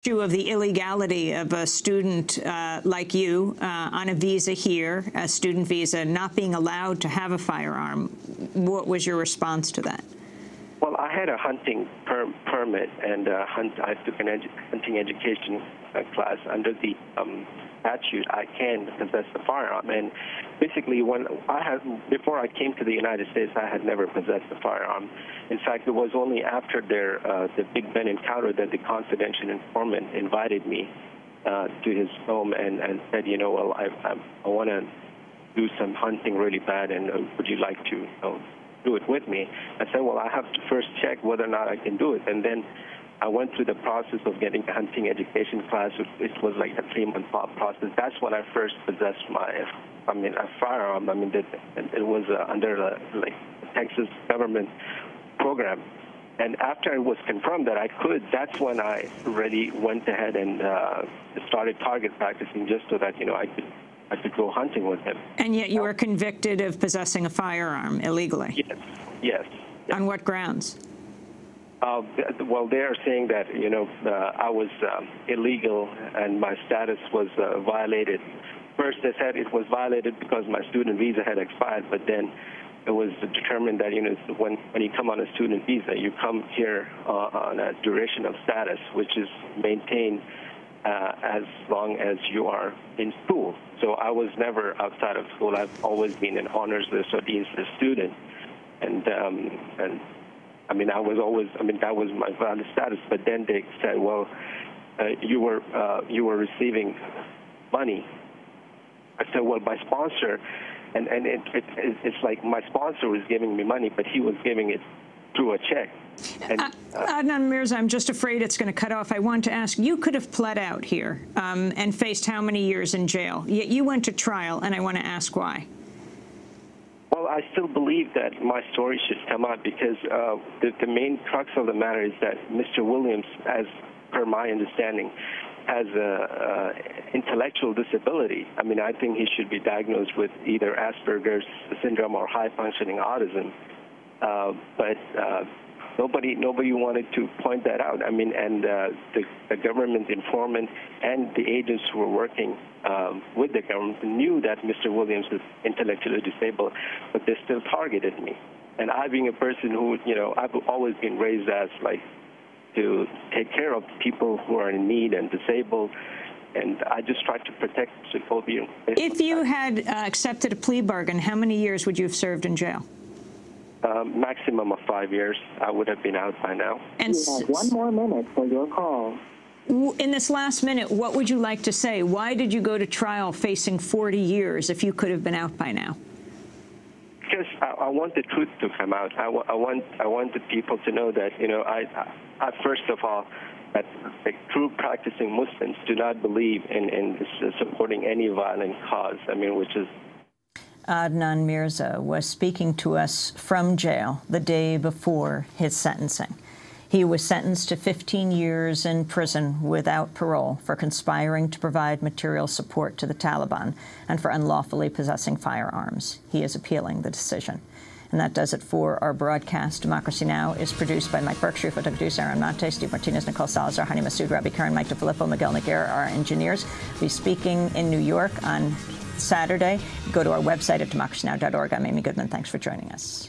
Issue of the illegality of a student like you on a visa here, a student visa, not being allowed to have a firearm. What was your response to that? Well, I had a hunting permit, and I took an hunting education class. Under the statute, I can possess the firearm. And basically, before I came to the United States, I had never possessed a firearm. In fact, it was only after the Big Ben encounter that the confidential informant invited me to his home and said, you know, well, I want to do some hunting really bad, and would you like to do it with me? I said, well, I have to first check whether or not I can do it. And then I went through the process of getting a hunting education class. It was like a 3-month process. That's when I first possessed a firearm. It was under the Texas government program. And after it was confirmed that I could, that's when I really went ahead and started target practicing, just so that, you know, I could go hunting with him. And yet you were convicted of possessing a firearm illegally? Yes. On what grounds? Well, they are saying that, you know, I was illegal and my status was violated. First, they said it was violated because my student visa had expired, but then it was determined that, you know, when you come on a student visa, you come here on a duration of status, which is maintained as long as you are in school. So I was never outside of school. I've always been an honors list or Dean's list student. And that was my valid status. But then they said, well, you were receiving money. I said, well, my sponsor, and it's like my sponsor was giving me money, but he was giving it through a check. Adnan Mirza, I'm just afraid it's going to cut off. I want to ask, you could have pled out here and faced how many years in jail? Yet you went to trial, and I want to ask why. Well, I still believe that my story should come out because the main crux of the matter is that Mr. Williams, as per my understanding, has an intellectual disability. I mean, I think he should be diagnosed with either Asperger's syndrome or high-functioning autism. But nobody wanted to point that out. I mean, and the government informant and the agents who were working with the government knew that Mr. Williams is intellectually disabled, but they still targeted me. And I, being a person who, you know, I've always been raised as like to take care of people who are in need and disabled, and I just tried to protect people. If you had accepted a plea bargain, how many years would you have served in jail? Maximum of 5 years. I would have been out by now. And you have 1 more minute for your call. In this last minute, what would you like to say? Why did you go to trial facing 40 years if you could have been out by now? Because I want the truth to come out. I want the people to know that, you know, I first of all, that the true practicing Muslims do not believe in supporting any violent cause. I mean, which is. Adnan Mirza was speaking to us from jail the day before his sentencing. He was sentenced to 15 years in prison without parole for conspiring to provide material support to the Taliban and for unlawfully possessing firearms. He is appealing the decision. And that does it for our broadcast. Democracy Now! Is produced by Mike Berkshire, producer Aaron Mate, Steve Martinez, Nicole Salazar, Hani Masood, Rabbi Karen, Mike DeFilippo, Miguel Noguera, our engineers. We'll be speaking in New York on Saturday. Go to our website at democracynow.org. I'm Amy Goodman. Thanks for joining us.